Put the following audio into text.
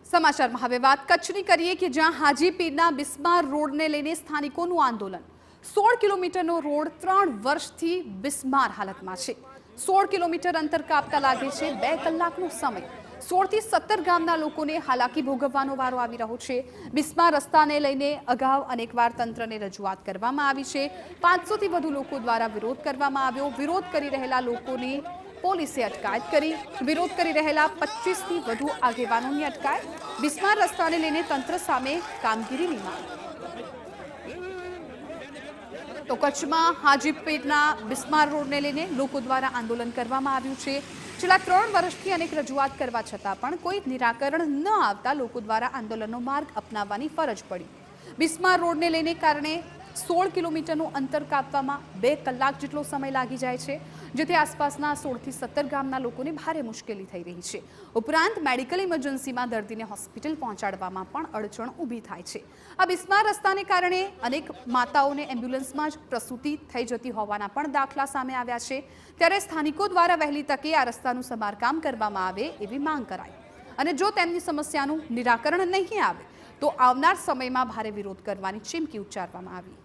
સમાચારમાં હવે વાત કચ્છની કરીએ કે જ્યાં હાજીપીરના બિસ્માર રોડને લઈને સ્થાનિકોનું આંદોલન 16 કિલોમીટરનો રોડ 3 વર્ષથી બિસ્માર હાલતમાં છે। 16 કિલોમીટર અંતર કાપતા લાગે છે 2 કલાકનો સમય। 16 થી 17 ગામના લોકોને હાલાકી ભોગવવાનો વારો આવી રહ્યો છે। બિસ્માર રસ્તાને લઈને અગાઉ અનેકવાર તંત્રને રજૂઆત કરવામાં આવી છે। 500 થી વધુ લોકો દ્વારા વિરોધ કરવામાં આવ્યો। વિરોધ કરી રહેલા લોકોની પોલીસે અટકાયત કરી। વિરોધ કરી રહેલા 25 થી વધુ આગેવાનોની અટકાયત। બિસ્માર રસ્તાને લઈને તંત્ર સામે કામગીરીની માંગ। તો કચ્છમાં હાજીપીરના બિસ્માર રોડને લઈને લોકો દ્વારા આંદોલન કરવામાં આવ્યું છે। છેલ્લા 3 વર્ષથી અનેક રજૂઆત કરવા છતાં પણ કોઈ નિરાકરણ ન આવતા લોકો દ્વારા આંદોલનનો માર્ગ અપનાવવાની ફરજ પડી। બિસ્માર રોડને લઈને કારણે 16 કિલોમીટરનું અંતર કાપવામાં 2 કલાક જેટલો સમય લાગી જાય છે, જેથી આસપાસના 16 થી 17 ગામના લોકોને ભારે મુશ્કેલી થઈ રહી છે। ઉપરાંત મેડિકલ ઇમરજન્સીમાં દર્દીને હોસ્પિટલ પહોંચાડવામાં પણ અડચણ ઊભી થાય છે। આ બિસ્માર રસ્તાને કારણે અનેક માતાઓને એમ્બ્યુલન્સમાં જ પ્રસૂતિ થઈ જતી હોવાના પણ દાખલા સામે આવ્યા છે। ત્યારે સ્થાનિકો દ્વારા વહેલી તકે આ રસ્તાનું સમારકામ કરવામાં આવે એવી માંગ કરાઈ અને જો તેમની સમસ્યાનું નિરાકરણ નહીં આવે તો આવનાર સમયમાં ભારે વિરોધ કરવાની ચીમકી ઉચ્ચારવામાં આવી।